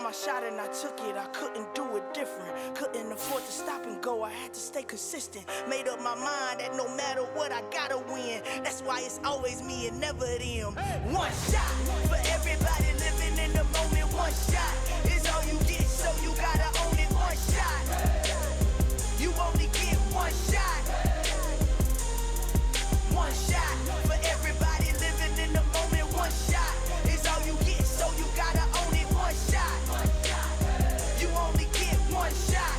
my shot and I took it. I couldn't do it different. Couldn't afford to stop and go. I had to stay consistent. Made up my mind that no matter what, I gotta win. That's why it's always me and never them. One shot for everybody living in the moment. One shot is all you get, so you gotta own it. One shot. You only get one shot. One shot for everybody living in the moment. One shot is all you get, so you gotta own it. One shot. You only get one shot.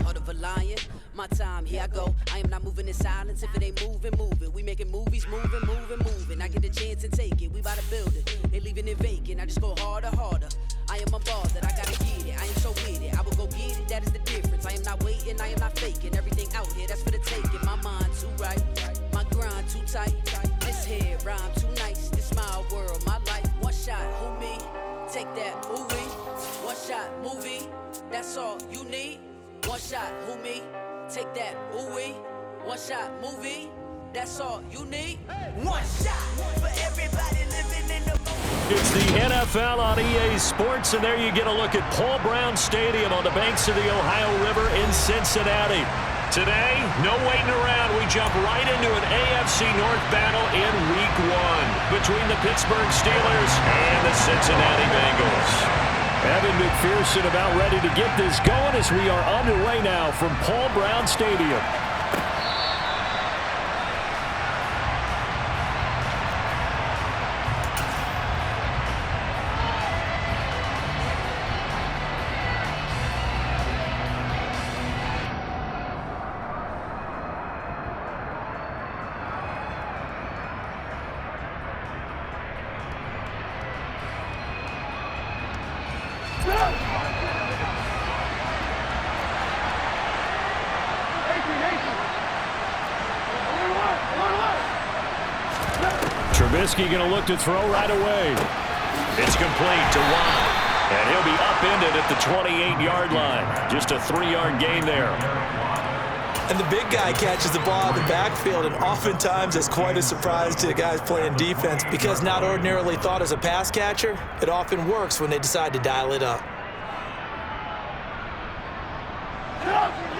Heart of a lion, my time, here I go. I am not moving in silence. If it ain't moving, move it. We making movies, moving, moving, moving. I get a chance and take it. We bout to build it. They leaving it vacant. I just go harder, harder. I am a boss that I gotta get it. I am so with it. I will go get it. That is the difference. I am not waiting. I am not faking. Everything out here, that's for the taking. My mind too right. My grind too tight. This head rhyme too nice. This my world, my life. One shot, who me? Take that, ooh wee. One shot, movie. That's all you need. One shot, who me? Take that, ooh wee. One shot, movie. That's all you need. One shot for everybody living in the moment. It's the NFL on EA Sports, and there you get a look at Paul Brown Stadium on the banks of the Ohio River in Cincinnati. Today, no waiting around. We jump right into an AFC North battle in Week 1 between the Pittsburgh Steelers and the Cincinnati Bengals. Evan McPherson about ready to get this going as we are underway now from Paul Brown Stadium. Trubisky going to look to throw right away. It's complete to Watt, and he'll be upended at the 28-yard line. Just a 3-yard gain there. And the big guy catches the ball in the backfield, and oftentimes it's quite a surprise to the guys playing defense because not ordinarily thought as a pass catcher, it often works when they decide to dial it up.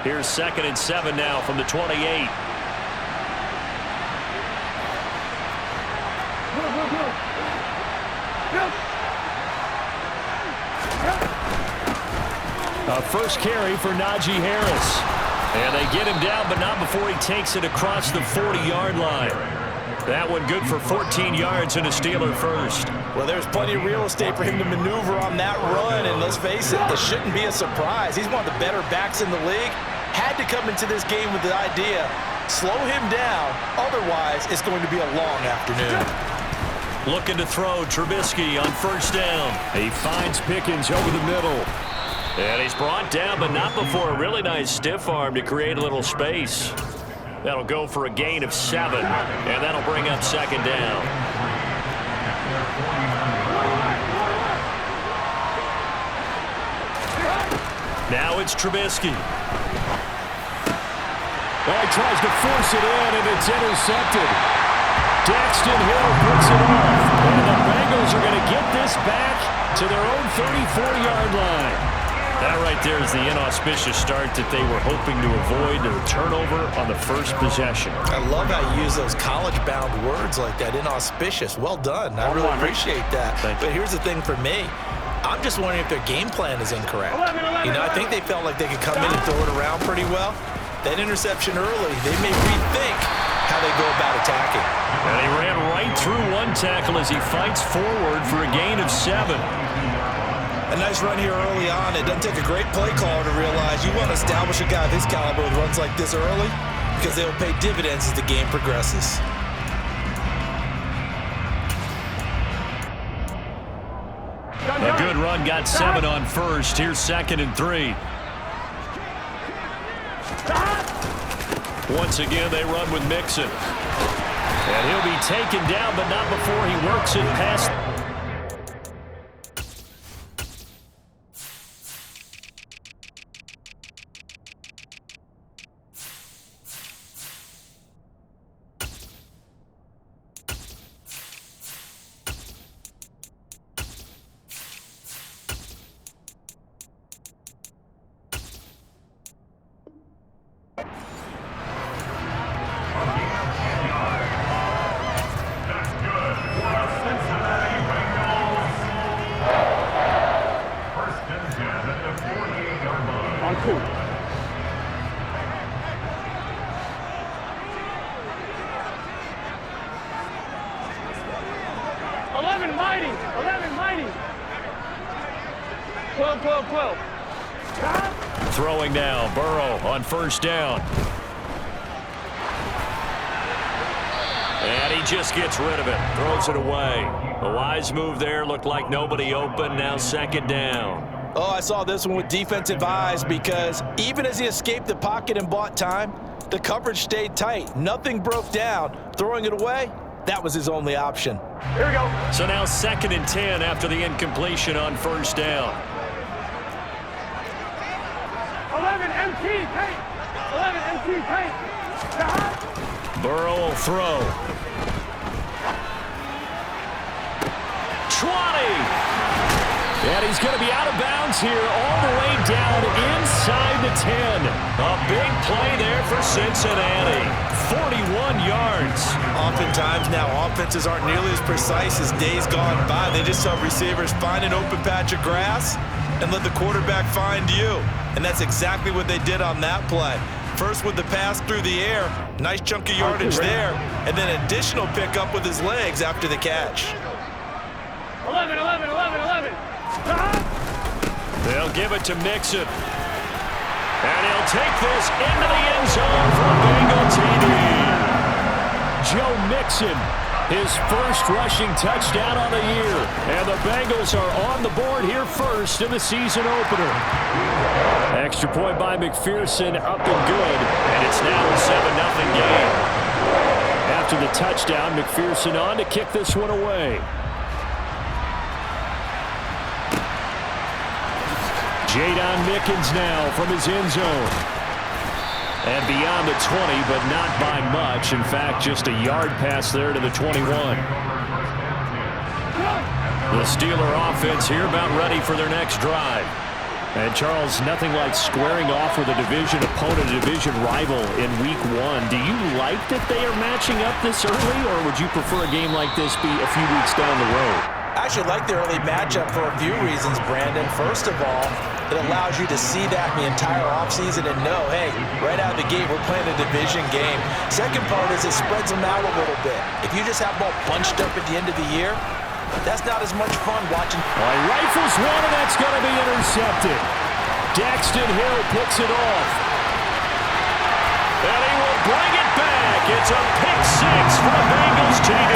Here's 2nd and 7 now from the 28. A first carry for Najee Harris. And they get him down, but not before he takes it across the 40-yard line. That one good for 14 yards and a Steeler first. Well, there's plenty of real estate for him to maneuver on that run, and let's face it, this shouldn't be a surprise. He's one of the better backs in the league. Had to come into this game with the idea, slow him down, otherwise it's going to be a long afternoon. Looking to throw, Trubisky on first down. He finds Pickens over the middle. And he's brought down, but not before a really nice stiff arm to create a little space. That'll go for a gain of 7, and that'll bring up 2nd down. Now it's Trubisky. Well, he tries to force it in, and it's intercepted. Daxton Hill puts it off, and the Bengals are going to get this back to their own 34-yard line. That right there is the inauspicious start that they were hoping to avoid, a turnover on the first possession. I love how you use those college-bound words like that, inauspicious. Well done. I really appreciate that. But here's the thing for me. I'm just wondering if their game plan is incorrect. You know, I think they felt like they could come in and throw it around pretty well. That interception early, they may rethink how they go about attacking. And he ran right through one tackle as he fights forward for a gain of 7. A nice run here early on. It doesn't take a great play caller to realize you want to establish a guy of his caliber with runs like this early because they will pay dividends as the game progresses. A good run, got 7 on first. Here's 2nd and 3. Once again, they run with Mixon. And he'll be taken down, but not before he works it past. mighty. 11, mighty. 12, 12, 12. Throwing now, Burrow on first down. And he just gets rid of it, throws it away. A wise move there, looked like nobody open, now second down. Oh, I saw this one with defensive eyes because even as he escaped the pocket and bought time, the coverage stayed tight. Nothing broke down. Throwing it away, that was his only option. Here we go. So now 2nd and 10 after the incompletion on first down. 11, MT, tank. 11, MT, tank. Burrow will throw. 20. And he's going to be out of bounds here all the way down inside the 10. A big play there for Cincinnati. 41 yards. Oftentimes now, offenses aren't nearly as precise as days gone by. They just help receivers find an open patch of grass and let the quarterback find you. And that's exactly what they did on that play. First with the pass through the air, nice chunk of yardage there, and then additional pickup with his legs after the catch. 11, 11, 11, 11. They'll give it to Mixon. And he'll take this into the end zone for a Bengal TD. Joe Mixon, his first rushing touchdown on the year. And the Bengals are on the board here first in the season opener. Extra point by McPherson, up and good. And it's now a 7-0 game. After the touchdown, McPherson on to kick this one away. Jadon Mickens now from his end zone. And beyond the 20, but not by much. In fact, just a yard pass there to the 21. The Steeler offense here about ready for their next drive. And Charles, nothing like squaring off with a division opponent, a division rival in week 1. Do you like that they are matching up this early, or would you prefer a game like this be a few weeks down the road? I actually like the early matchup for a few reasons, Brandon. First of all, it allows you to see that the entire offseason and know, hey, right out of the gate, we're playing a division game. Second part is it spreads them out a little bit. If you just have them all bunched up at the end of the year, that's not as much fun watching. Well, he rifles one, and that's going to be intercepted. Daxton Hill picks it off. And he will bring it back. It's a pick 6 for the Bengals TD.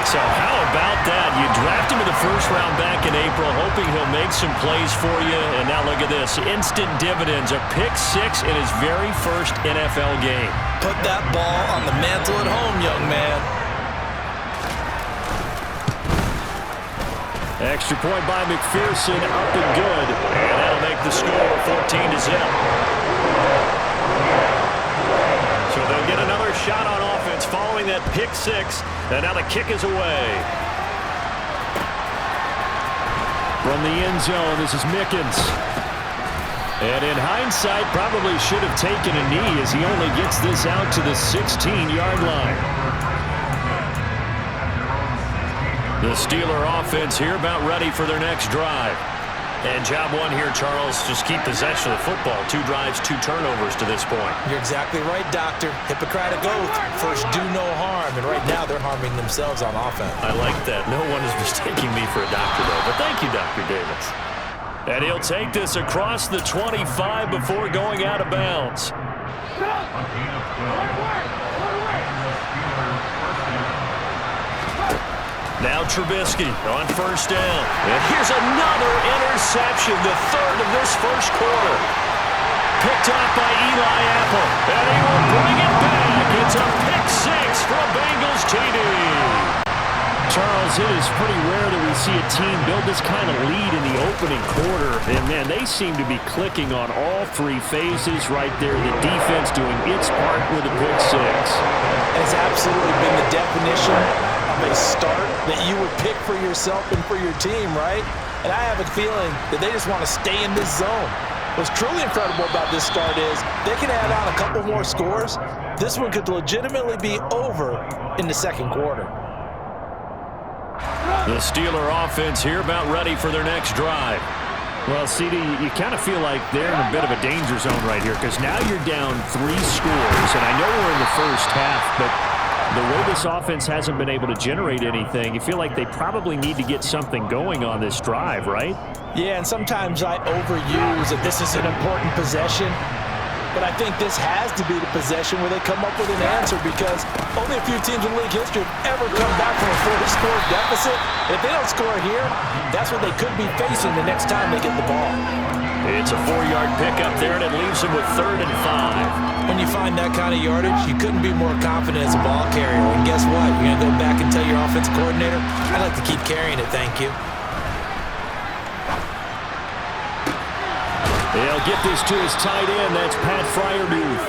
So how about that? You draft him in the first round back in April, hoping he'll make some plays for you. And now look at this. Instant dividends. A pick 6 in his very first NFL game. Put that ball on the mantle at home, young man. Extra point by McPherson, up and good. And that'll make the score 14-0. So they'll get another shot on offense following that pick 6. And now the kick is away. From the end zone, this is Mickens. And in hindsight, probably should have taken a knee as he only gets this out to the 16-yard line. The Steeler offense here about ready for their next drive. And job one here, Charles, just keep possession of the football. 2 drives, 2 turnovers to this point. You're exactly right, Doctor. Hippocratic oath. First, do no harm. And right now, they're harming themselves on offense. I like that. No one is mistaking me for a doctor, though. But thank you, Dr. Davis. And he'll take this across the 25 before going out of bounds. Now Trubisky on first down. And here's another interception, the 3rd of this first quarter. Picked off by Eli Apple. And he will bring it back. It's a pick 6 for a Bengals TD. Charles, it is pretty rare that we see a team build this kind of lead in the opening quarter. And, man, they seem to be clicking on all 3 phases right there. The defense doing its part with a pick 6. It's absolutely been the definition of a start that you would pick for yourself and for your team, right? And I have a feeling that they just want to stay in this zone. What's truly incredible about this start is they can add on a couple more scores. This one could legitimately be over in the second quarter. The Steeler offense here about ready for their next drive. Well, CD, you kind of feel like they're in a bit of a danger zone right here because now you're down 3 scores, and I know we're in the first half, but The way this offense hasn't been able to generate anything, you feel like they probably need to get something going on this drive, right? Yeah, and sometimes I overuse that this is an important possession. But I think this has to be the possession where they come up with an answer, because only a few teams in league history have ever come back from a 4-score deficit. And if they don't score here, that's what they could be facing the next time they get the ball. It's a 4-yard pickup there, and it leaves them with 3rd and 5. When you find that kind of yardage, you couldn't be more confident as a ball carrier. And guess what? You're going to go back and tell your offensive coordinator, I'd like to keep carrying it, thank you. They'll get this to his tight end. That's Pat Fryermuth.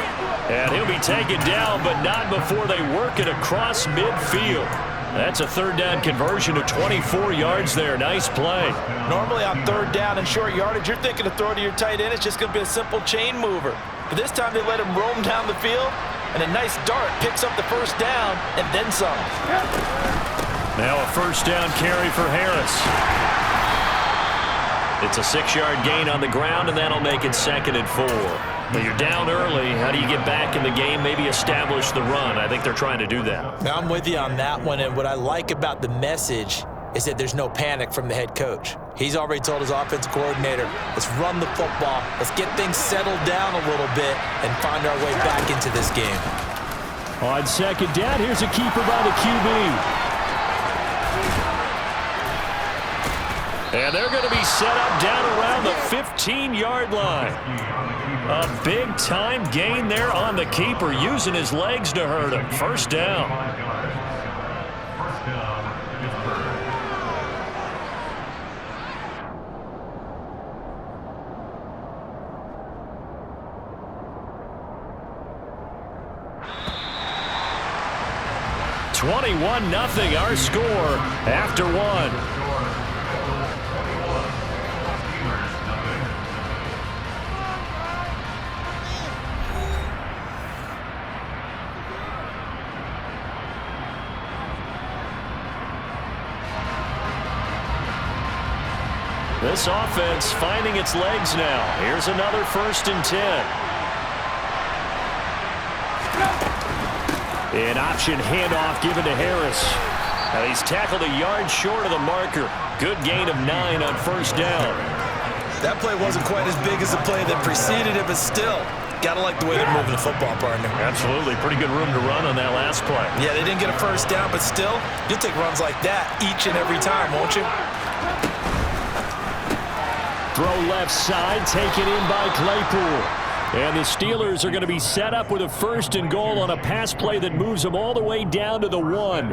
And he'll be taken down, but not before they work it across midfield. That's a 3rd down conversion of 24 yards there. Nice play. Normally on 3rd down and short yardage, you're thinking to throw to your tight end. It's just going to be a simple chain mover. But this time they let him roam down the field, and a nice dart picks up the 1st down and then some. Now a 1st down carry for Harris. It's a 6-yard gain on the ground, and that'll make it 2nd and 4. Now you're down early. How do you get back in the game, maybe establish the run? I think they're trying to do that. Now I'm with you on that one, and what I like about the message is that there's no panic from the head coach. He's already told his offensive coordinator, let's run the football, let's get things settled down a little bit and find our way back into this game. On 2nd down, here's a keeper by the QB. And they're going to be set up down around the 15-yard line. A big-time gain there on the keeper, using his legs to hurt him. 1st down. (21-0) our score after 1. This offense finding its legs now. Here's another 1st and 10. An option handoff given to Harris. Now he's tackled a yard short of the marker. Good gain of 9 on 1st down. That play wasn't quite as big as the play that preceded it, but still, gotta like the way they're moving the football, partner. Absolutely. Pretty good room to run on that last play. Yeah, they didn't get a 1st down, but still, you'll take runs like that each and every time, won't you? Throw left side, taken in by Claypool. And the Steelers are going to be set up with a 1st and goal on a pass play that moves them all the way down to the 1.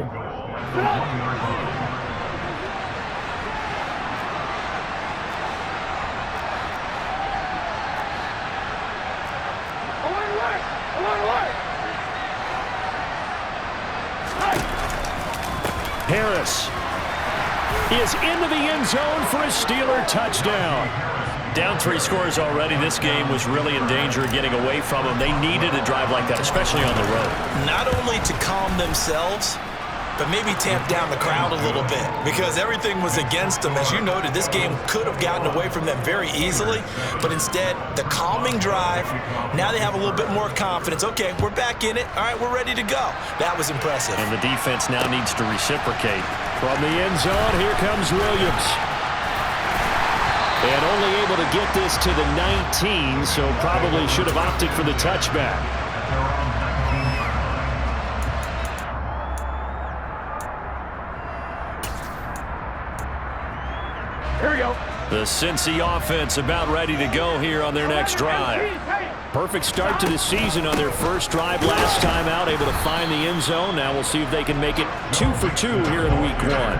Harris is into the end zone for a Steeler touchdown. Down 3 scores already. This game was really in danger of getting away from them. They needed a drive like that, especially on the road. Not only to calm themselves, but maybe tamp down the crowd a little bit, because everything was against them. As you noted, this game could have gotten away from them very easily, but instead, the calming drive, now they have a little bit more confidence. Okay, we're back in it. All right, we're ready to go. That was impressive. And the defense now needs to reciprocate. From the end zone, here comes Williams. And only able to get this to the 19, so probably should have opted for the touchback. Here we go. The Cincy offense about ready to go here on their next drive. Perfect start to the season on their first drive last time out, able to find the end zone. Now we'll see if they can make it 2 for 2 here in week 1.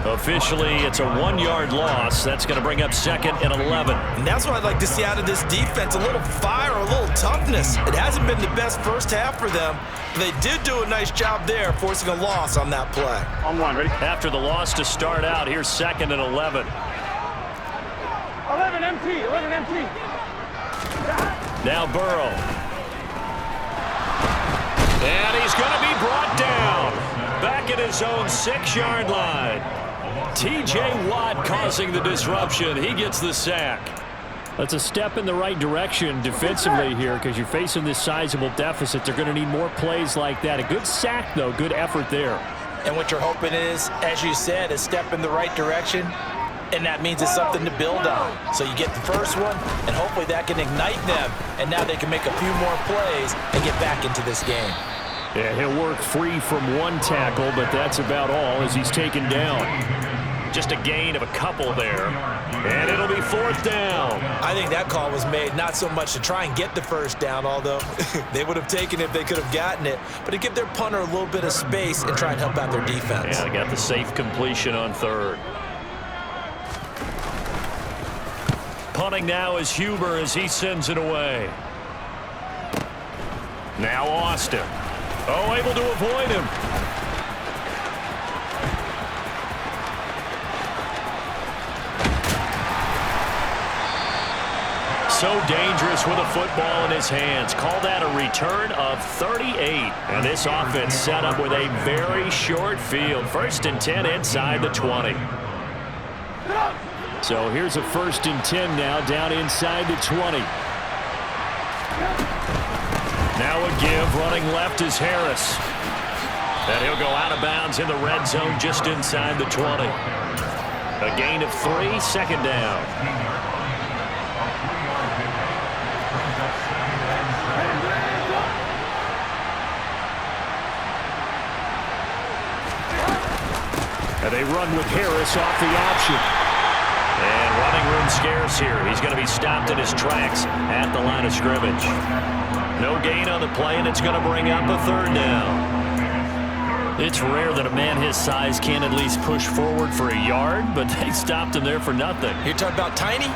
Officially, it's a 1-yard loss. That's going to bring up 2nd and 11. And that's what I'd like to see out of this defense, a little fire, a little toughness. It hasn't been the best first half for them, but they did do a nice job there, forcing a loss on that play. On 1, ready? After the loss to start out, here's 2nd and 11. 11 empty, 11 empty. Now Burrow. And he's going to be brought down. Back at his own 6-yard line. T.J. Watt causing the disruption. He gets the sack. That's a step in the right direction defensively here because you're facing this sizable deficit. They're going to need more plays like that. A good sack, though. Good effort there. And what you're hoping is, as you said, a step in the right direction, and that means it's something to build on. So you get the first one, and hopefully that can ignite them, and now they can make a few more plays and get back into this game. Yeah, he'll work free from one tackle, but that's about all as he's taken down. Just a gain of a couple there, and it'll be 4th down. I think that call was made not so much to try and get the first down, although they would have taken it if they could have gotten it, but to give their punter a little bit of space and try and help out their defense. Yeah, they got the safe completion on 3rd. Punting now is Huber as he sends it away. Now Austin. Oh, able to avoid him. So dangerous with a football in his hands. Call that a return of 38. And this offense set up with a very short field. 1st and 10 inside the 20. So here's a 1st and 10 now down inside the 20. Now a give. Running left is Harris. And he'll go out of bounds in the red zone just inside the 20. A gain of 3, 2nd down. And they run with Harris off the option. And running room scarce here. He's going to be stopped in his tracks at the line of scrimmage. No gain on the play, and it's going to bring up a 3rd down. It's rare that a man his size can at least push forward for a yard, but they stopped him there for nothing. You're talking about Tiny?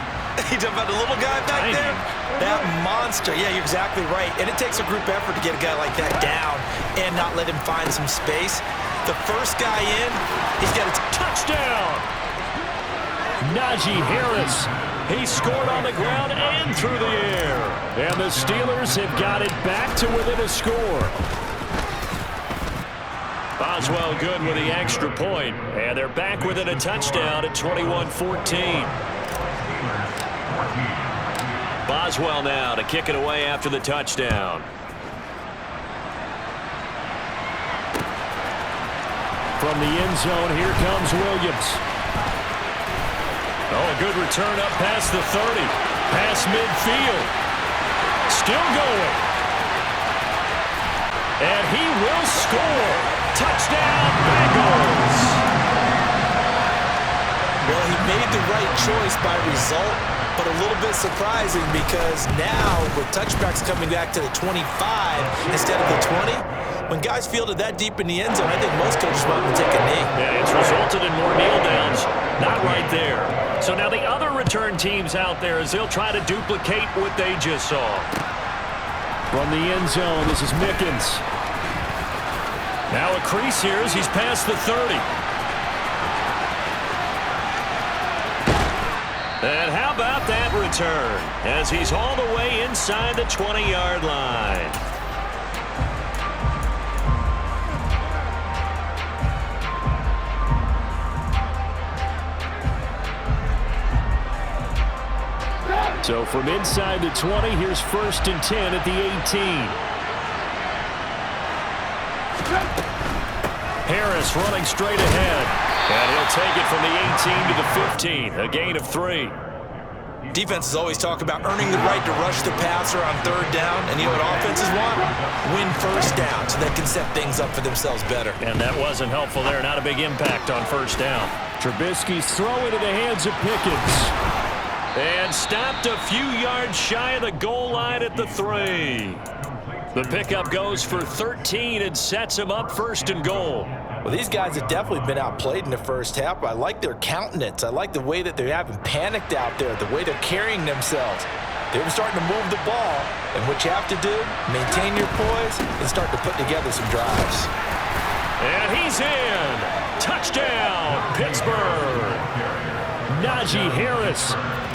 You're talking about the little guy back Tiny. there? That monster. Yeah, you're exactly right. And it takes a group effort to get a guy like that down and not let him find some space. The first guy in, he's got a touchdown. Najee Harris. He scored on the ground and through the air. And the Steelers have got it back to within a score. Boswell good with the extra point. And they're back within a touchdown at 21-14. Boswell now to kick it away after the touchdown. From the end zone, here comes Williams. Oh, a good return up past the 30. Past midfield. Still going. And he will score. Touchdown, Bengals. Well, he made the right choice by result, but a little bit surprising because now with touchbacks coming back to the 25 instead of the 20, when guys fielded that deep in the end zone, I think most coaches want to take a knee. Yeah, it's resulted in more kneel downs. Not right there. So now the other return teams out there as they'll try to duplicate what they just saw. From the end zone, this is Mickens. Now a crease here as he's past the 30. And how about that return as he's all the way inside the 20-yard line. So from inside the 20, here's 1st and 10 at the 18. Harris running straight ahead. And he'll take it from the 18 to the 15, a gain of 3. Defenses always talk about earning the right to rush the passer on 3rd down. And you know what offenses want? Win 1st down so they can set things up for themselves better. And that wasn't helpful there. Not a big impact on 1st down. Trubisky's throw into the hands of Pickens. And stopped a few yards shy of the goal line at the 3. The pickup goes for 13 and sets him up 1st and goal. Well, these guys have definitely been outplayed in the first half, but I like their countenance. I like the way that they haven't panicked out there, the way they're carrying themselves. They're starting to move the ball, and what you have to do, maintain your poise and start to put together some drives. And he's in. Touchdown, Pittsburgh. Najee Harris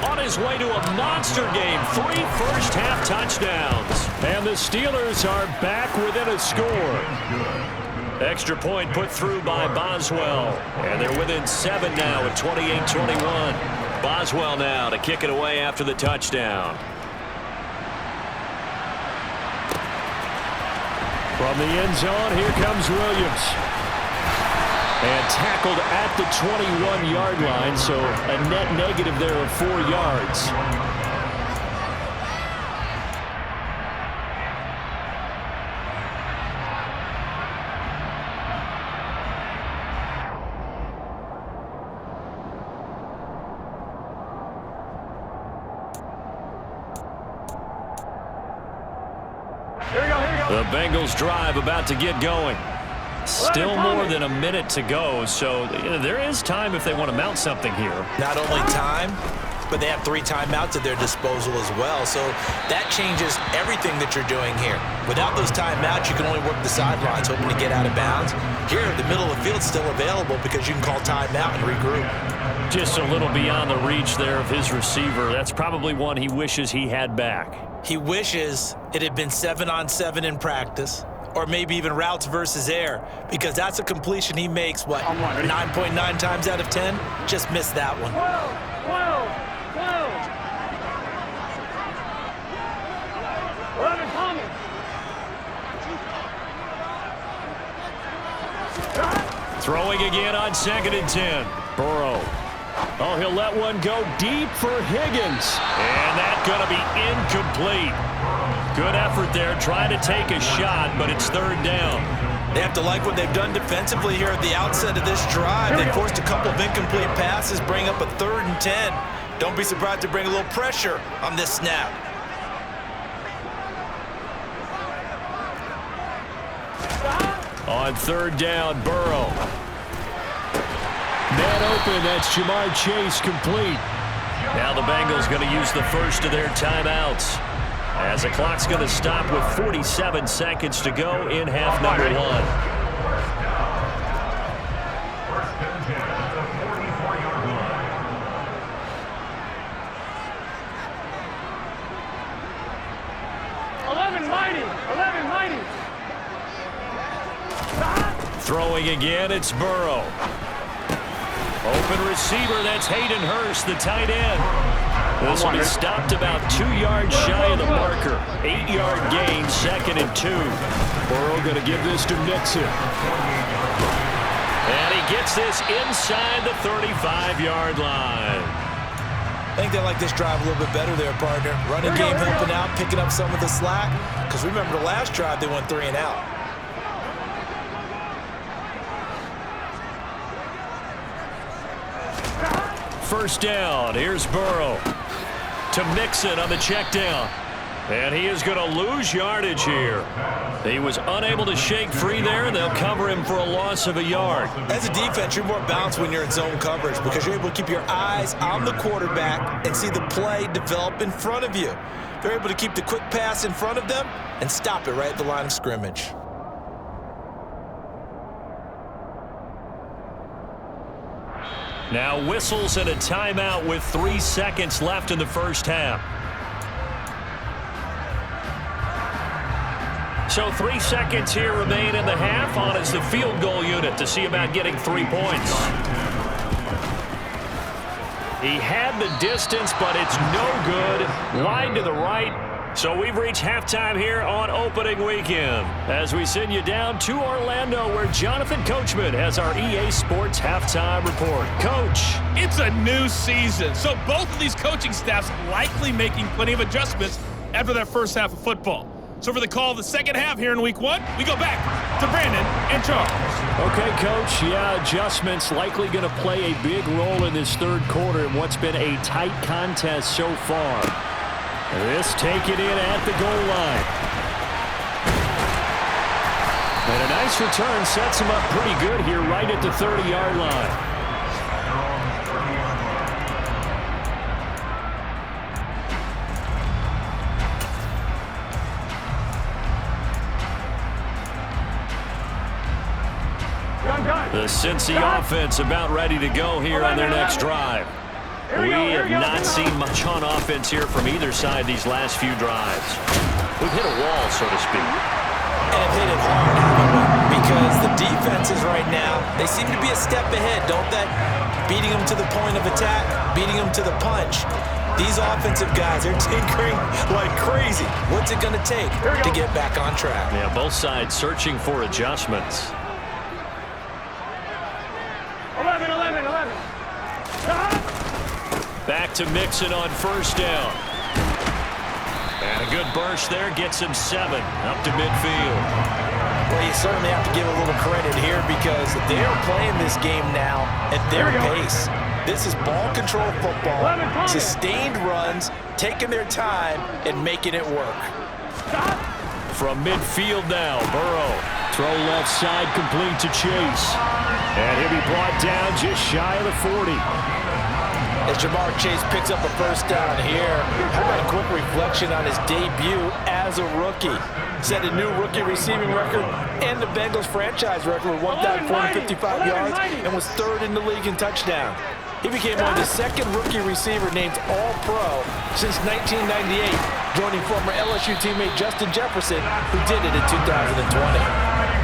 on his way to a monster game. 3 first-half touchdowns. And the Steelers are back within a score. Extra point put through by Boswell. And they're within 7 now at 28-21. Boswell now to kick it away after the touchdown. From the end zone, here comes Williams. And tackled at the 21-yard line, so a net negative there of 4 yards. The Bengals drive about to get going. Still more than a minute to go, so there is time if they want to mount something here. Not only time, but they have 3 timeouts at their disposal as well, so that changes everything that you're doing here. Without those timeouts, you can only work the sidelines, hoping to get out of bounds. Here, the middle of the field's still available because you can call timeout and regroup. Just a little beyond the reach there of his receiver. That's probably one he wishes he had back. He wishes it had been 7-on-7 in practice, or maybe even routes versus air, because that's a completion he makes, 9.9 times out of 10? Just missed that one. 12. 11 coming. Throwing again on 2nd and 10. Burrow. Oh, he'll let one go deep for Higgins. And that's going to be incomplete. Good effort there, trying to take a shot, but it's 3rd down. They have to like what they've done defensively here at the outset of this drive. They forced a couple of incomplete passes, bring up a 3rd and 10. Don't be surprised to bring a little pressure on this snap. On 3rd down, Burrow. Man open, that's Jamar Chase complete. Now the Bengals going to use the first of their timeouts, as the clock's going to stop with 47 seconds to go in half number 1. Throwing again, it's Burrow. Open receiver, that's Hayden Hurst, the tight end. This will be stopped about 2 yards shy of the marker. 8-yard gain, 2nd and 2. Burrow going to give this to Mixon. And he gets this inside the 35-yard line. I think they like this drive a little bit better there, partner. Running game helping out, picking up some of the slack. Because remember the last drive, they went 3 and out. First down, here's Burrow to Mixon on the check down. And he is going to lose yardage here. He was unable to shake free there, and they'll cover him for a loss of a yard. As a defense, you're more balanced when you're in zone coverage because you're able to keep your eyes on the quarterback and see the play develop in front of you. They're able to keep the quick pass in front of them and stop it right at the line of scrimmage. Now whistles and a timeout with 3 seconds left in the first half. So 3 seconds here remain in the half. On is the field goal unit to see about getting 3 points. He had the distance, but it's no good. Wide to the right. So we've reached halftime here on opening weekend as we send you down to Orlando, where Jonathan Coachman has our EA Sports halftime report. Coach. It's a new season, so both of these coaching staffs likely making plenty of adjustments after that first half of football. So for the call of the second half here in week 1, we go back to Brandon and Charles. Okay, Coach. Yeah, adjustments likely going to play a big role in this third quarter in what's been a tight contest so far. This take it in at the goal line. And a nice return sets him up pretty good here right at the 30-yard line. The Cincy offense about ready to go here on their next drive. We have not seen much on offense here from either side these last few drives. We've hit a wall, so to speak. And have hit it hard, haven't we? Because the defenses right now, they seem to be a step ahead, don't they? beating them to the point of attack, beating them to the punch. These offensive guys are tinkering like crazy. What's it going to take to get back on track? Yeah, both sides searching for adjustments. 11. Back to Mixon on first down. And a good burst there gets him 7 up to midfield. Well, you certainly have to give a little credit here because they're playing this game now at their pace. This is ball control football, sustained runs, taking their time and making it work. From midfield now, Burrow. Throw left side complete to Chase. And he'll be brought down just shy of the 40. As Jamar Chase picks up a first down here, how about a quick reflection on his debut as a rookie? Set a new rookie receiving record and the Bengals franchise record with 1,455 yards and was 3rd in the league in touchdown. He became only the 2nd rookie receiver named All-Pro since 1998, joining former LSU teammate Justin Jefferson, who did it in 2020.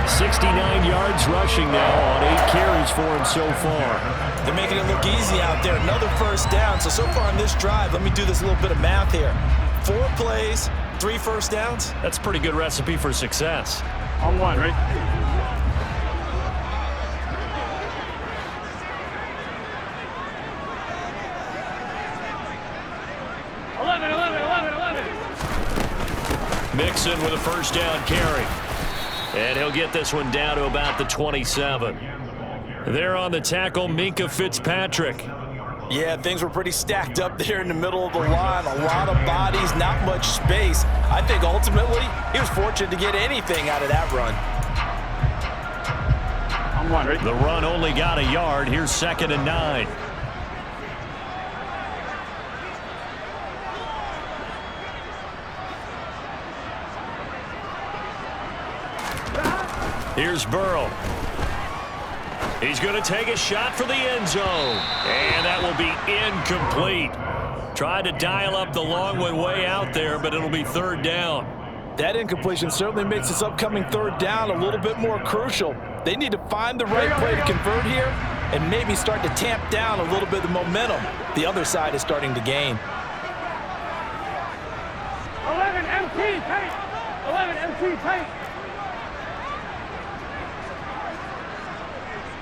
69 yards rushing now on 8 carries for him so far. They're making it look easy out there. Another first down. So far on this drive, let me do this little bit of math here. 4 plays, 3 first downs. That's a pretty good recipe for success. On 1, right? 11. Mixon with a first down carry. And he'll get this one down to about the 27. There on the tackle, Minkah Fitzpatrick. Yeah, things were pretty stacked up there in the middle of the line. A lot of bodies, not much space. I think ultimately he was fortunate to get anything out of that run. On 1, right? The run only got a yard. Here's 2nd and 9. Here's Burrow. He's going to take a shot for the end zone. And that will be incomplete. Tried to dial up the long one way out there, but it'll be 3rd down. That incompletion certainly makes this upcoming 3rd down a little bit more crucial. They need to find the right play to convert here and maybe start to tamp down a little bit of the momentum the other side is starting to gain. 11 MT tight. 11 MT tight.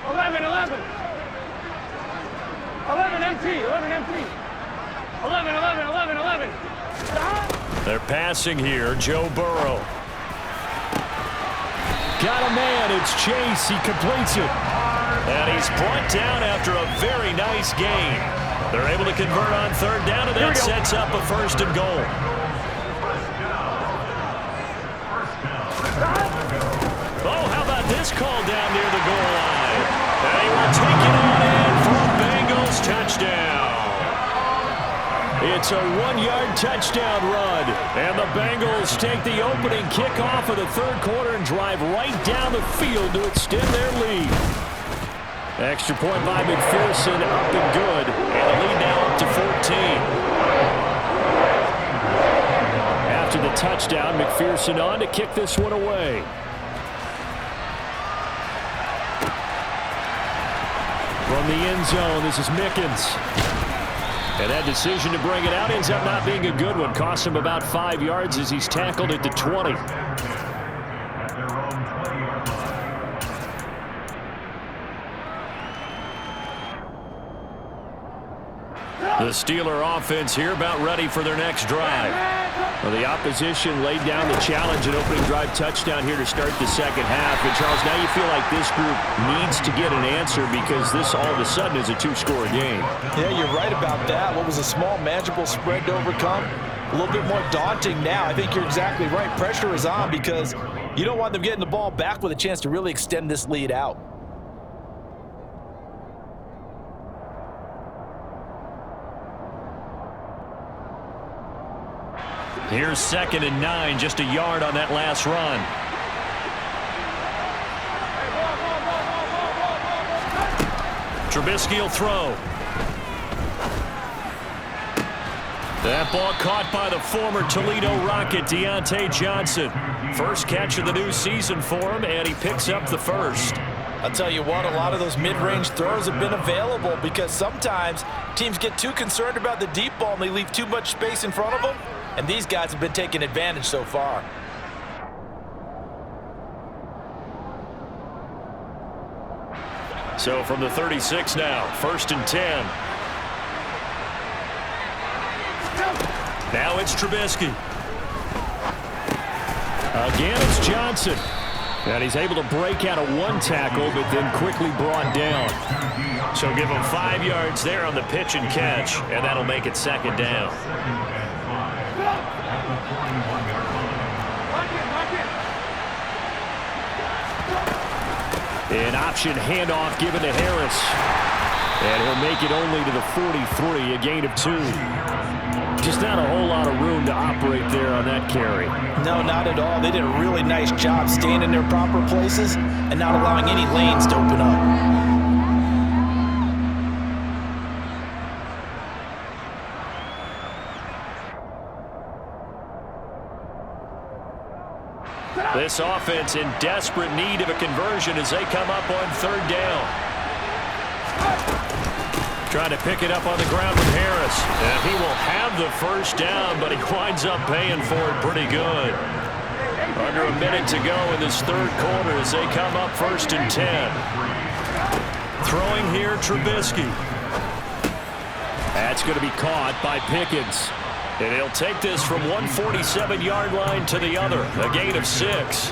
11 MT. 11. They're passing here. Joe Burrow. Got a man. It's Chase. He completes it. And he's brought down after a very nice gain. They're able to convert on 3rd down, and that sets up a 1st and goal. Oh, how about this call down near the goal line? And he will take it on in for a Bengals touchdown. It's a 1-yard touchdown run. And the Bengals take the opening kickoff of the 3rd quarter and drive right down the field to extend their lead. Extra point by McPherson, up and good. And the lead now up to 14. After the touchdown, McPherson on to kick this one away. From the end zone, this is Mickens. And that decision to bring it out ends up not being a good one. Cost him about 5 yards as he's tackled at the 20. The Steeler offense here about ready for their next drive. Well, the opposition laid down the challenge and opening drive touchdown here to start the 2nd half. And, Charles, now you feel like this group needs to get an answer because this all of a sudden is a 2-score game. Yeah, you're right about that. What was a small, manageable spread to overcome? A little bit more daunting now. I think you're exactly right. Pressure is on because you don't want them getting the ball back with a chance to really extend this lead out. Here's 2nd and 9, just a yard on that last run. Trubisky will throw. That ball caught by the former Toledo Rocket, Deontay Johnson. First catch of the new season for him, and he picks up the 1st. I'll tell you what, a lot of those mid-range throws have been available because sometimes teams get too concerned about the deep ball and they leave too much space in front of them, and these guys have been taking advantage so far. So from the 36 now, 1st and 10. Now it's Trubisky. Again, it's Johnson. And he's able to break out of one tackle, but then quickly brought down. So give him 5 yards there on the pitch and catch, and that'll make it 2nd down. An option handoff given to Harris. And he'll make it only to the 43, a gain of 2. Just not a whole lot of room to operate there on that carry. No, not at all. They did a really nice job staying in their proper places and not allowing any lanes to open up. This offense in desperate need of a conversion as they come up on 3rd down. Trying to pick it up on the ground with Harris. And he will have the 1st down, but he winds up paying for it pretty good. Under a minute to go in this 3rd quarter as they come up 1st and 10. Throwing here, Trubisky. That's going to be caught by Pickens. And he'll take this from 147-yard line to the other, a gain of 6.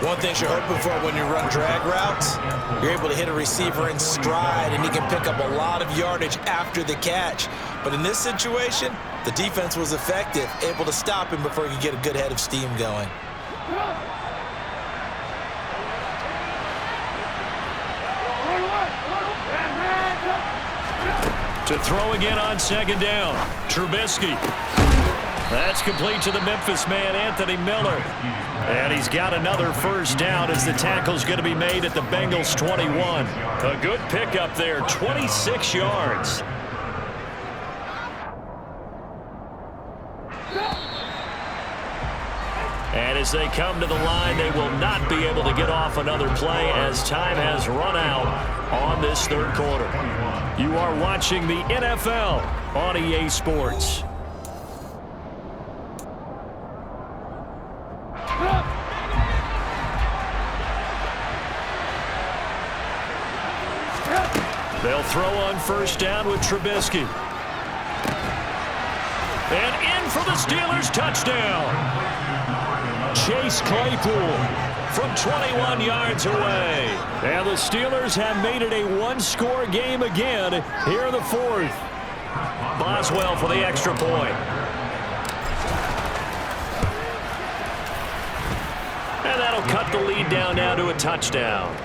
One thing you're hoping for when you run drag routes, you're able to hit a receiver in stride, and he can pick up a lot of yardage after the catch. But in this situation, the defense was effective, able to stop him before he could get a good head of steam going. To throw again on 2nd down, Trubisky. That's complete to the Memphis man, Anthony Miller. And he's got another 1st down as the tackle's going to be made at the Bengals 21. A good pickup there, 26 yards. And as they come to the line, they will not be able to get off another play as time has run out on this 3rd quarter. You are watching the NFL on EA Sports. They'll throw on 1st down with Trubisky. And in for the Steelers touchdown. Chase Claypool from 21 yards away. And the Steelers have made it a 1-score game again here in the 4th. Boswell for the extra point. And that'll cut the lead down now to a touchdown.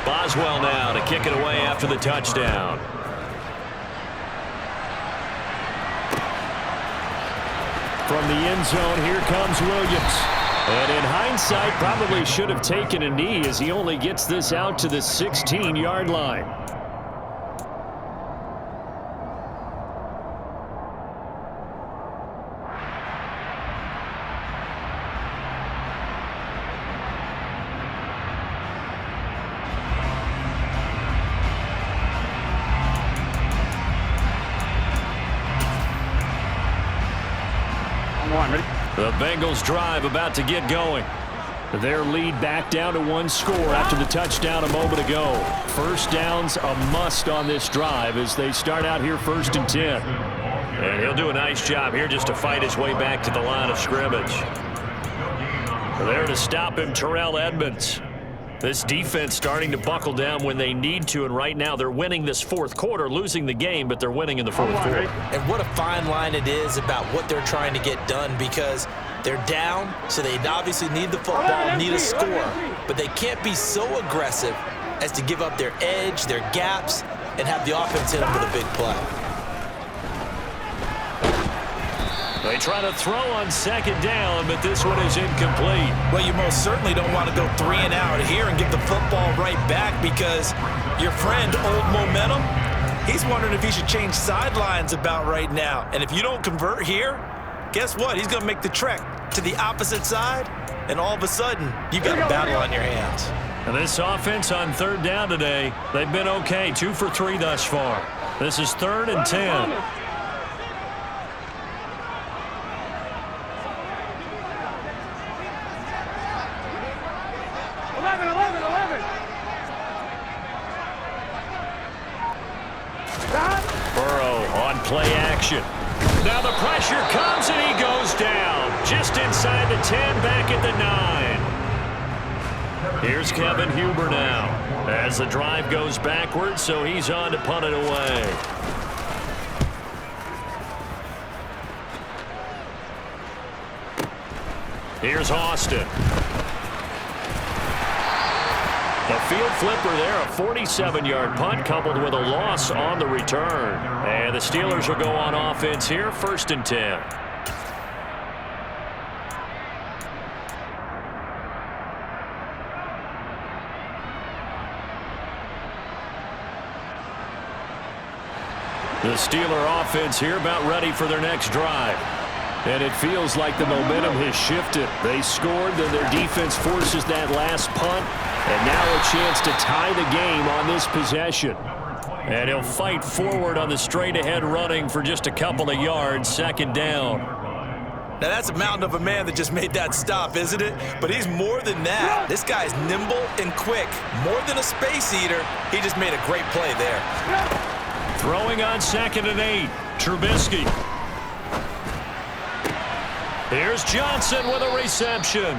Boswell now to kick it away after the touchdown. From the end zone, here comes Williams. And in hindsight, probably should have taken a knee as he only gets this out to the 16-yard line. The Bengals drive about to get going. Their lead back down to 1 score after the touchdown a moment ago. 1st down's a must on this drive as they start out here 1st and 10. And he'll do a nice job here just to fight his way back to the line of scrimmage. There to stop him, Terrell Edmonds. This defense starting to buckle down when they need to, and right now they're winning this 4th quarter, losing the game, but they're winning in the 4th quarter. And what a fine line it is about what they're trying to get done, because they're down, so they obviously need the football, need a score, but they can't be so aggressive as to give up their edge, their gaps, and have the offense hit them with a big play. They try to throw on 2nd down, but this one is incomplete. Well, you most certainly don't want to go 3 and out here and get the football right back, because your friend, Old Momentum, he's wondering if he should change sidelines about right now. And if you don't convert here, guess what? He's going to make the trek to the opposite side, and all of a sudden, you got a battle on your hands. And this offense on third down today, they've been okay, 2 for 3 thus far. This is 3rd and 10. 11. Burrow on play action. Now the pressure comes and he goes down. Just inside the 10, back at the 9. Here's Kevin Huber now. As the drive goes backwards, so he's on to punt it away. Here's Austin. The field flipper there, a 47-yard punt coupled with a loss on the return. And the Steelers will go on offense here, 1st and 10. The Steeler offense here about ready for their next drive. And it feels like the momentum has shifted. They scored, then their defense forces that last punt. And now a chance to tie the game on this possession. And he'll fight forward on the straight-ahead running for just a couple of yards, 2nd down. Now that's a mountain of a man that just made that stop, isn't it? But he's more than that. This guy's nimble and quick. More than a space eater, he just made a great play there. Throwing on 2nd and 8, Trubisky. Here's Johnson with a reception.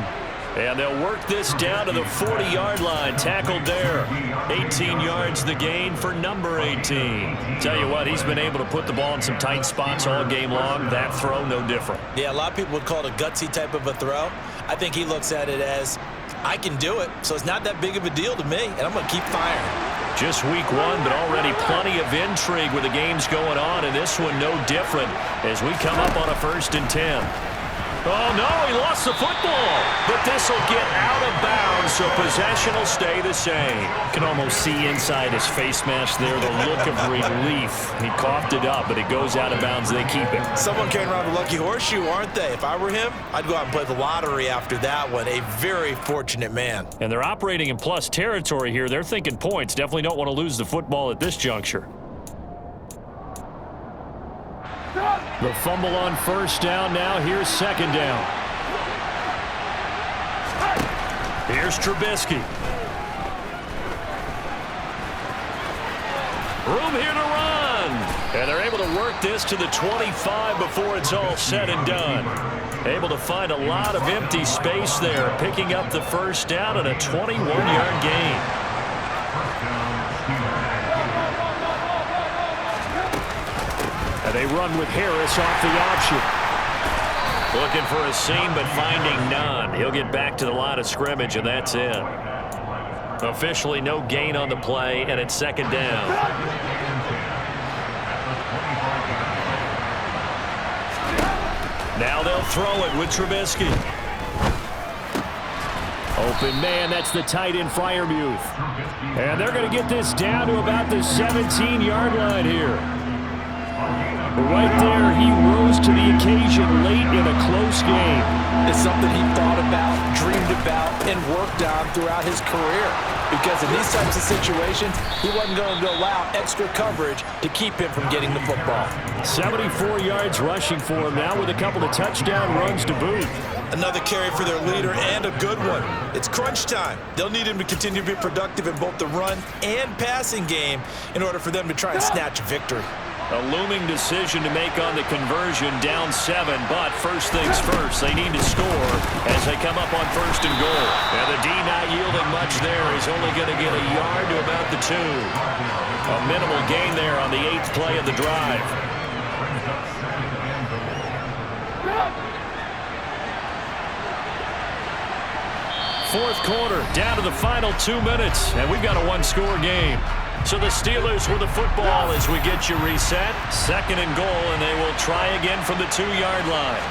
And they'll work this down to the 40-yard line. Tackled there. 18 yards the gain for number 18. Tell you what, he's been able to put the ball in some tight spots all game long. That throw, no different. Yeah, a lot of people would call it a gutsy type of a throw. I think he looks at it as, I can do it, so it's not that big of a deal to me, and I'm going to keep firing. Just week 1, but already plenty of intrigue with the games going on, and this one no different as we come up on a 1st and 10. Oh, no, he lost the football. But this will get out of bounds, so possession will stay the same. You can almost see inside his face mask there the look of relief. He coughed it up, but it goes out of bounds. They keep it. Someone carrying around a lucky horseshoe, aren't they? If I were him, I'd go out and play the lottery after that one. A very fortunate man. And they're operating in plus territory here. They're thinking points. Definitely don't want to lose the football at this juncture. The fumble on 1st down now. Here's 2nd down. Here's Trubisky. Room here to run. And they're able to work this to the 25 before it's all said and done. Able to find a lot of empty space there, picking up the 1st down and a 21-yard gain. And they run with Harris off the option. Looking for a seam, but finding none. He'll get back to the line of scrimmage, and that's it. Officially no gain on the play, and it's 2nd down. Now they'll throw it with Trubisky. Open man, that's the tight end Freiermuth. And they're going to get this down to about the 17-yard line here. Right there, he rose to the occasion late in a close game. It's something he thought about, dreamed about, and worked on throughout his career. Because in these types of situations, he wasn't going to allow extra coverage to keep him from getting the football. 74 yards rushing for him now with a couple of touchdown runs to boot. Another carry for their leader and a good one. It's crunch time. They'll need him to continue to be productive in both the run and passing game in order for them to try and snatch a victory. A looming decision to make on the conversion, down 7, but first things first, they need to score as they come up on 1st and goal. And the D not yielding much there. He's only going to get a yard to about the 2. A minimal gain there on the 8th play of the drive. Fourth quarter, down to the final 2 minutes, and we've got a one-score game. So the Steelers with the football as we get you reset. 2nd and goal, and they will try again from the 2-yard line.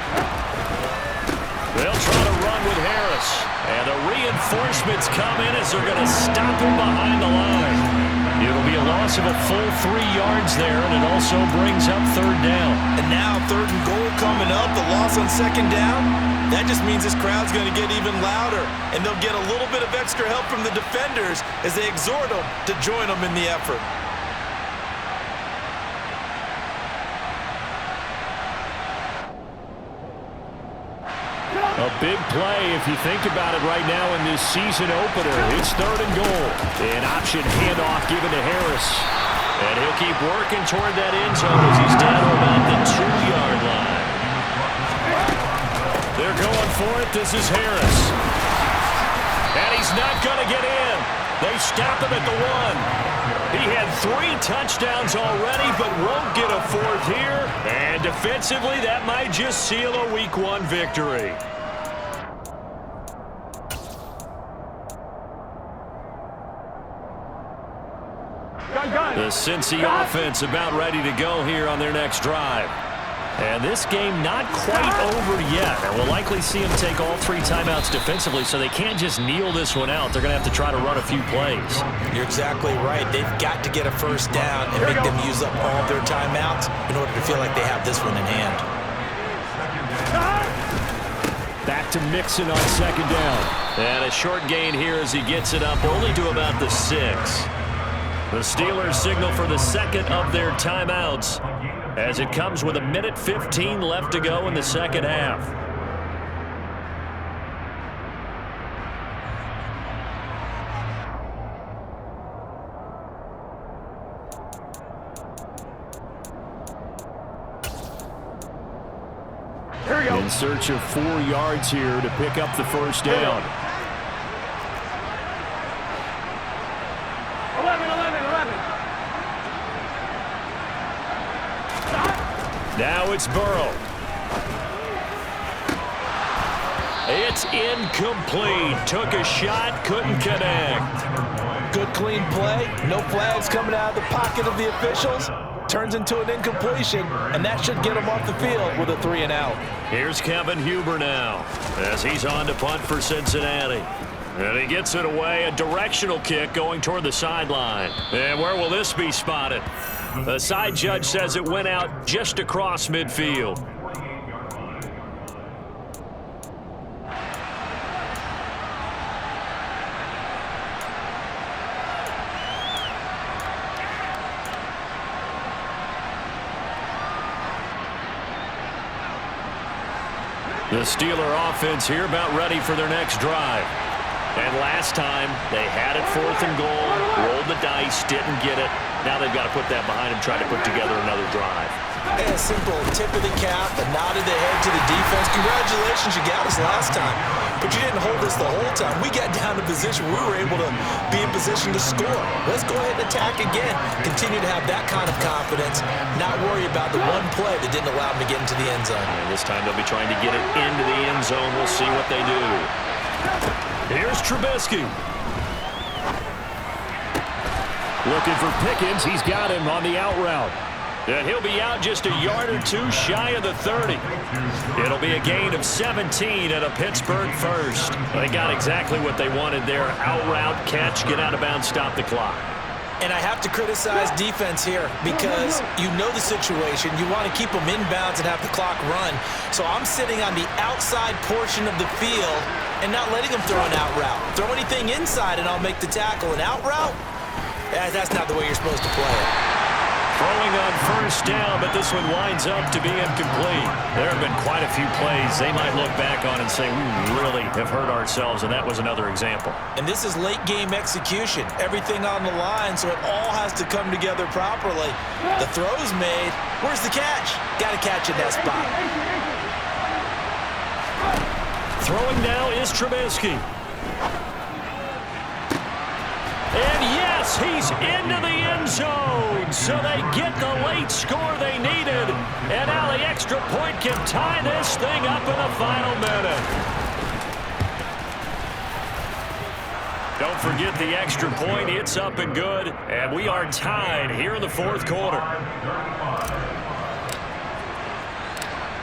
They'll try to run with Harris. And the reinforcements come in as they're going to stop him behind the line. It'll be a loss of a full 3 yards there, and it also brings up 3rd down. And now 3rd and goal coming up. The loss loss on second down, that just means this crowd's going to get even louder, and they'll get a little bit of extra help from the defenders as they exhort them to join them in the effort. A big play if you think about it right now in this season opener. It's 3rd and goal. An option handoff given to Harris. And he'll keep working toward that end zone as he's down to about the 2-yard line. They're going for it. This is Harris. And he's not going to get in. They stop him at the 1. He had 3 touchdowns already, but won't get a 4th here. And defensively, that might just seal a Week 1 victory. The Cincy offense about ready to go here on their next drive. And this game not quite over yet. And we'll likely see them take all 3 timeouts defensively, so they can't just kneel this one out. They're going to have to try to run a few plays. You're exactly right. They've got to get a first down and make them use up all of their timeouts in order to feel like they have this one in hand. Back to Mixon on second down. And a short gain here as he gets it up only to about the 6. The Steelers signal for the second of their timeouts as it comes with 1:15 left to go in the second half. Here we go. In search of 4 yards here to pick up the first down. 11. Now it's Burrow. It's incomplete. Took a shot, couldn't connect. Good clean play. No flags coming out of the pocket of the officials. Turns into an incompletion, and that should get him off the field with a 3 and out. Here's Kevin Huber now as he's on to punt for Cincinnati. And he gets it away, a directional kick going toward the sideline. And where will this be spotted? The side judge says it went out just across midfield. The Steeler offense here about ready for their next drive. And last time, they had it 4th and goal, rolled the dice, didn't get it. Now they've got to put that behind them, try to put together another drive. And a simple tip of the cap, a nod of the head to the defense. Congratulations, you got us last time. But you didn't hold us the whole time. We got down to position. We were able to be in position to score. Let's go ahead and attack again. Continue to have that kind of confidence. Not worry about the one play that didn't allow them to get into the end zone. And this time they'll be trying to get it into the end zone. We'll see what they do. Here's Trubisky. Looking for Pickens. He's got him on the out route. And he'll be out just a yard or 2 shy of the 30. It'll be a gain of 17 and a Pittsburgh first. They got exactly what they wanted there. Out route, catch, get out of bounds, stop the clock. And I have to criticize defense here because you know the situation. You want to keep them inbounds and have the clock run. So I'm sitting on the outside portion of the field and not letting them throw an out route. Throw anything inside and I'll make the tackle. An out route? That's not the way you're supposed to play it. Throwing on first down, but this one winds up to be incomplete. There have been quite a few plays they might look back on and say, we really have hurt ourselves, and that was another example. And this is late game execution. Everything on the line, so it all has to come together properly. The throw's made. Where's the catch? Got to catch in that spot. Throwing now is Trubisky. And yes, he's into the end zone. So they get the late score they needed. And now the extra point can tie this thing up in the final minute. Don't forget the extra point. It's up and good. And we are tied here in the 4th quarter.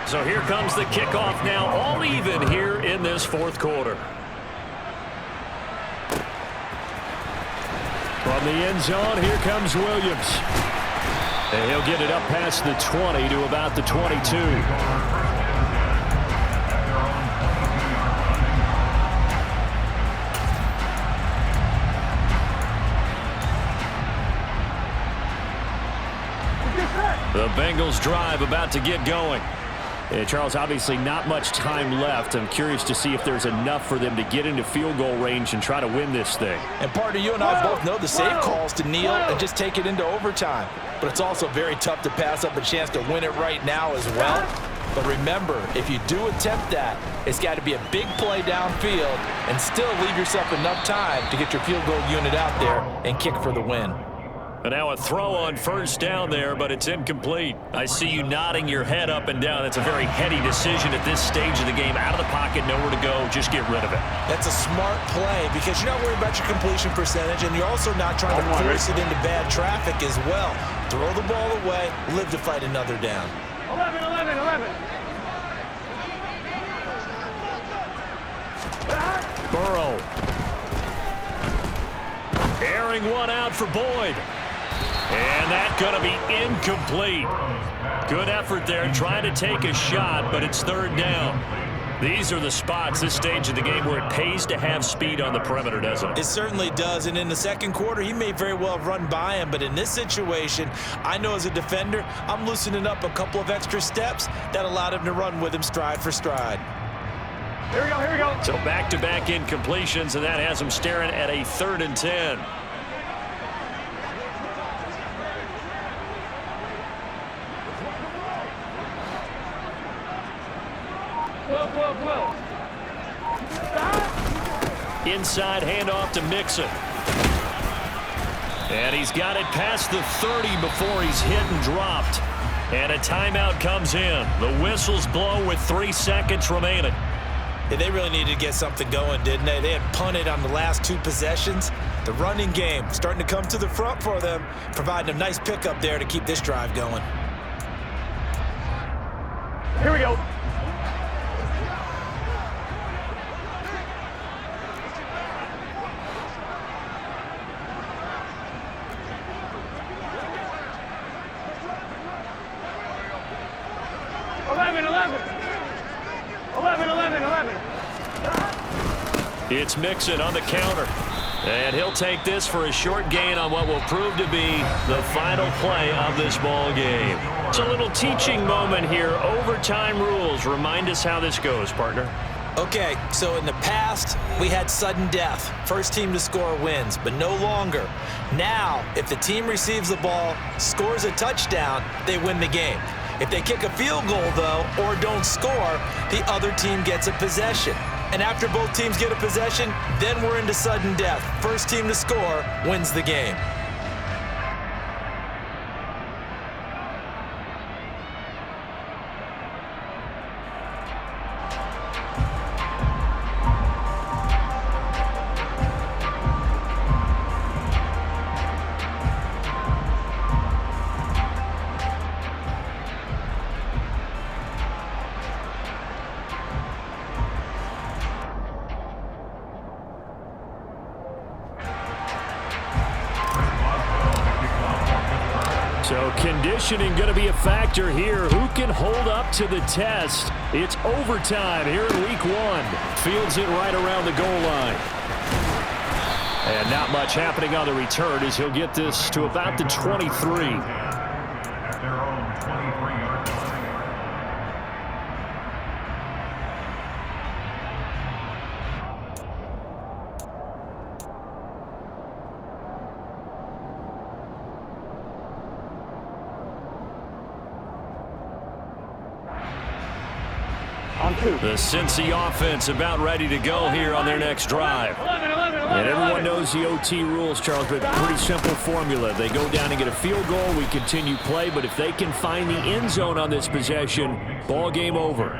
So here comes the kickoff now, all even here in this 4th quarter. From the end zone, here comes Williams. And he'll get it up past the 20 to about the 22. The Bengals drive about to get going. Yeah, Charles, obviously not much time left. I'm curious to see if there's enough for them to get into field goal range and try to win this thing. And partner, you and I both know the safe calls to kneel and just take it into overtime. But it's also very tough to pass up a chance to win it right now as well. But remember, if you do attempt that, it's got to be a big play downfield and still leave yourself enough time to get your field goal unit out there and kick for the win. And now a throw on first down there, but it's incomplete. I see you nodding your head up and down. That's a very heady decision at this stage of the game. Out of the pocket, nowhere to go. Just get rid of it. That's a smart play because you're not worried about your completion percentage, and you're also not trying to force it into bad traffic as well. Throw the ball away, live to fight another down. 11. Burrow. Airing one out for Boyd. And that's going to be incomplete. Good effort there trying to take a shot, but it's third down. These are the spots, this stage of the game, where it pays to have speed on the perimeter, doesn't it? It certainly does, and in the second quarter, he may very well have run by him, but in this situation, I know as a defender, I'm loosening up a couple of extra steps that allowed him to run with him stride for stride. Here we go. So back-to-back incompletions, and that has him staring at a 3rd and 10. Inside handoff to Mixon. And he's got it past the 30 before he's hit and dropped. And a timeout comes in. The whistles blow with 3 seconds remaining. Yeah, they really needed to get something going, didn't they? They had punted on the last 2 possessions. The running game starting to come to the front for them, providing a nice pickup there to keep this drive going. Here we go. It's Mixon on the counter. And he'll take this for a short gain on what will prove to be the final play of this ball game. It's a little teaching moment here. Overtime rules. Remind us how this goes, partner. Okay, so in the past, we had sudden death. First team to score wins, but no longer. Now, if the team receives the ball, scores a touchdown, they win the game. If they kick a field goal, though, or don't score, the other team gets a possession. And after both teams get a possession, then we're into sudden death. First team to score wins the game. So conditioning going to be a factor here. Who can hold up to the test? It's overtime here in week 1. Fields it right around the goal line. And not much happening on the return as he'll get this to about the 23. The Cincy offense about ready to go here on their next drive. And everyone knows the OT rules, Charles, but pretty simple formula. They go down and get a field goal, we continue play, but if they can find the end zone on this possession, ball game over.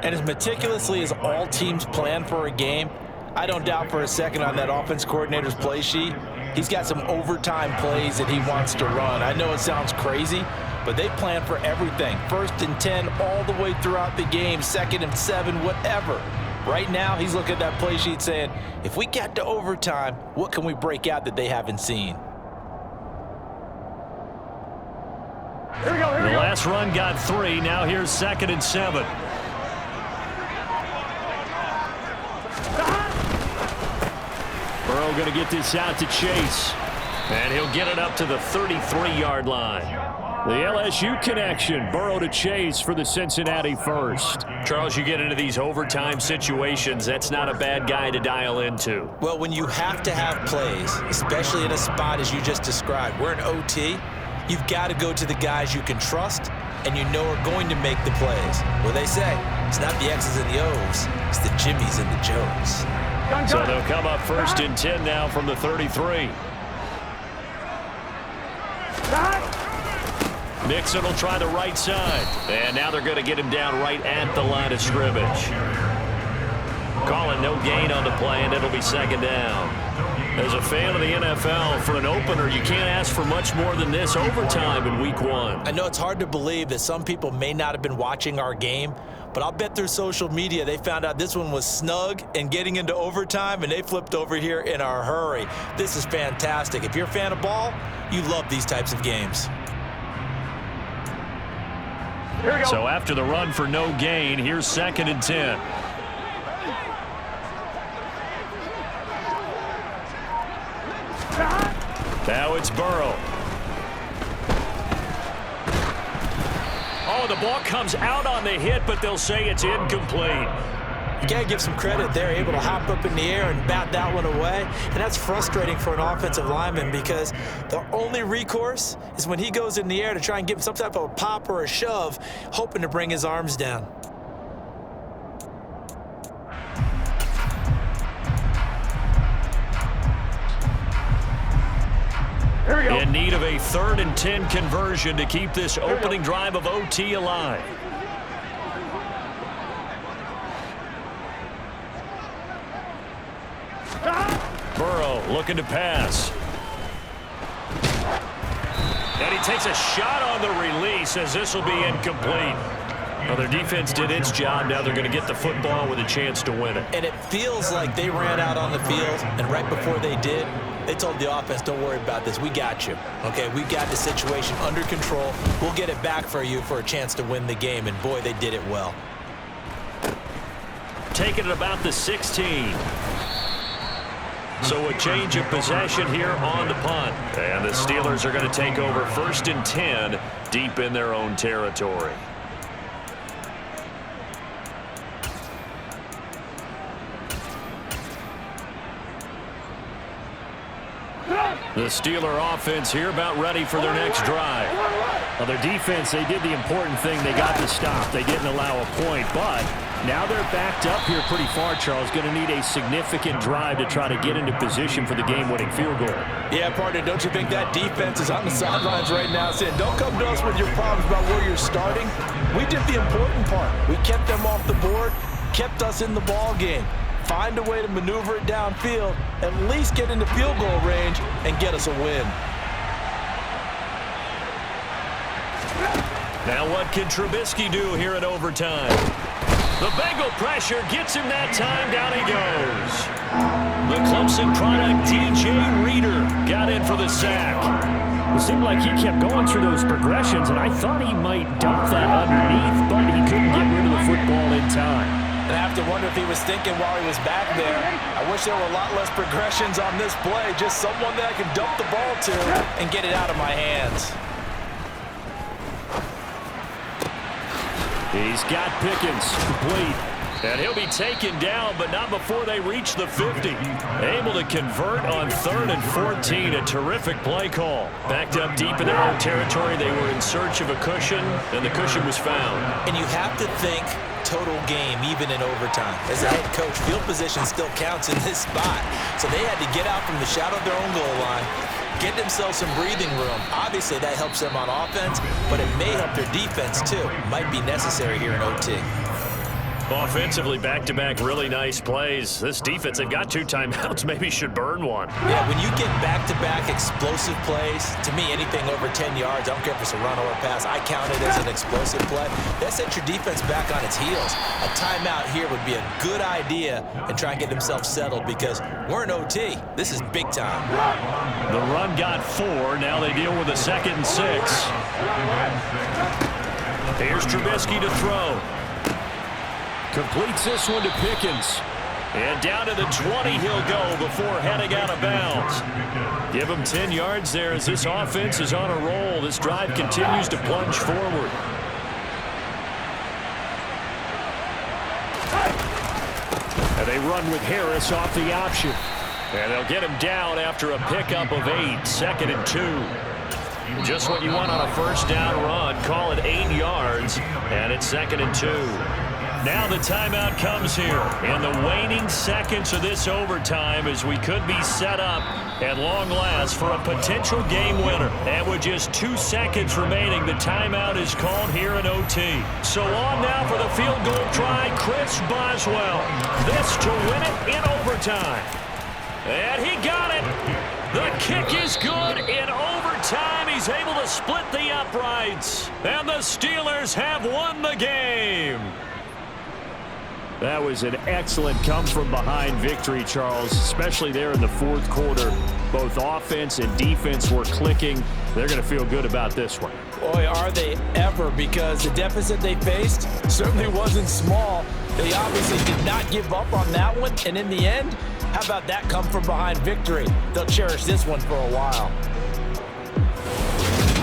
And as meticulously as all teams plan for a game, I don't doubt for a second on that offense coordinator's play sheet, he's got some overtime plays that he wants to run. I know it sounds crazy, but they plan for everything. 1st and 10 all the way throughout the game, 2nd and 7, whatever. Right now, he's looking at that play sheet saying, if we get to overtime, what can we break out that they haven't seen? Here we go. The last run got 3. Now here's 2nd and 7. Burrow going to get this out to Chase. And he'll get it up to the 33-yard line. The LSU connection. Burrow to Chase for the Cincinnati first. Charles, you get into these overtime situations, that's not a bad guy to dial into. Well, when you have to have plays, especially in a spot as you just described, we're in OT, you've got to go to the guys you can trust and you know are going to make the plays. Well, they say it's not the X's and the O's, it's the Jimmies and the Joes. So they'll come up 1st and 10 now from the 33. Mixon will try the right side. And now they're going to get him down right at the line of scrimmage. Calling no gain on the play, and it'll be 2nd down. As a fan of the NFL, for an opener, you can't ask for much more than this overtime in Week 1. I know it's hard to believe that some people may not have been watching our game, but I'll bet through social media they found out this one was snug and getting into overtime, and they flipped over here in a hurry. This is fantastic. If you're a fan of ball, you love these types of games. So after the run for no gain, here's 2nd and 10. Now it's Burrow. Oh, the ball comes out on the hit, but they'll say it's incomplete. You got to give some credit. They're able to hop up in the air and bat that one away. And that's frustrating for an offensive lineman because the only recourse is when he goes in the air to try and give some type of a pop or a shove, hoping to bring his arms down. In need of a 3rd and 10 conversion to keep this opening drive of OT alive. Burrow looking to pass. And he takes a shot on the release as this will be incomplete. Well, their defense did its job. Now they're going to get the football with a chance to win it. And it feels like they ran out on the field, and right before they did, they told the offense, don't worry about this. We got you. Okay, we got the situation under control. We'll get it back for you for a chance to win the game. And, boy, they did it well. Taking it about the 16. So a change of possession here on the punt. And the Steelers are going to take over 1st and 10 deep in their own territory. The Steeler offense here about ready for their next drive. Well, their defense, they did the important thing. They got the stop. They didn't allow a point, but now they're backed up here pretty far, Charles. Going to need a significant drive to try to get into position for the game-winning field goal. Yeah, partner, don't you think that defense is on the sidelines right now saying, don't come to us with your problems about where you're starting. We did the important part. We kept them off the board, kept us in the ball game. Find a way to maneuver it downfield, at least get into field goal range, and get us a win. Now what can Trubisky do here in overtime? The Bengal pressure gets him that time. Down he goes. The Clemson product, DJ Reader, got in for the sack. It seemed like he kept going through those progressions, and I thought he might dump that underneath, but he couldn't get rid of the football in time. And I have to wonder if he was thinking while he was back there, I wish there were a lot less progressions on this play, just someone that I can dump the ball to and get it out of my hands. He's got Pickens complete. And he'll be taken down, but not before they reach the 50. Able to convert on 3rd and 14. A terrific play call. Backed up deep in their own territory. They were in search of a cushion, and the cushion was found. And you have to think total game, even in overtime. As a head coach, field position still counts in this spot. So they had to get out from the shadow of their own goal line, get themselves some breathing room. Obviously, that helps them on offense, but it may help their defense, too. Might be necessary here in OT. Offensively, back-to-back really nice plays. This defense, they've got 2 timeouts, maybe should burn one. Yeah, when you get back-to-back explosive plays, to me, anything over 10 yards, I don't care if it's a run or a pass, I count it as an explosive play. That sets your defense back on its heels. A timeout here would be a good idea and try and get themselves settled because we're in OT. This is big time. The run got 4. Now they deal with a 2nd and 6. Here's Trubisky to throw. Completes this one to Pickens. And down to the 20 he'll go before heading out of bounds. Give him 10 yards there as this offense is on a roll. This drive continues to plunge forward. And they run with Harris off the option. And they'll get him down after a pickup of 8, 2nd and 2. Just what you want on a first down run. Call it 8 yards, and it's 2nd and 2. Now the timeout comes here in the waning seconds of this overtime as we could be set up at long last for a potential game winner. And with just 2 seconds remaining, the timeout is called here in OT. So on now for the field goal try, Chris Boswell. This to win it in overtime. And he got it. The kick is good in overtime. He's able to split the uprights. And the Steelers have won the game. That was an excellent come-from-behind victory, Charles, especially there in the fourth quarter. Both offense and defense were clicking. They're going to feel good about this one. Boy, are they ever, because the deficit they faced certainly wasn't small. They obviously did not give up on that one, and in the end, how about that come-from-behind victory? They'll cherish this one for a while.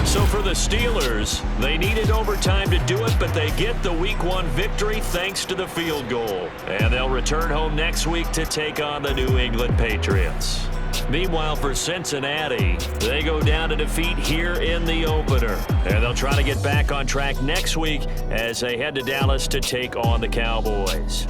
So for the Steelers, they needed overtime to do it, but they get the Week 1 victory thanks to the field goal. And they'll return home next week to take on the New England Patriots. Meanwhile, for Cincinnati, they go down to defeat here in the opener. And they'll try to get back on track next week as they head to Dallas to take on the Cowboys.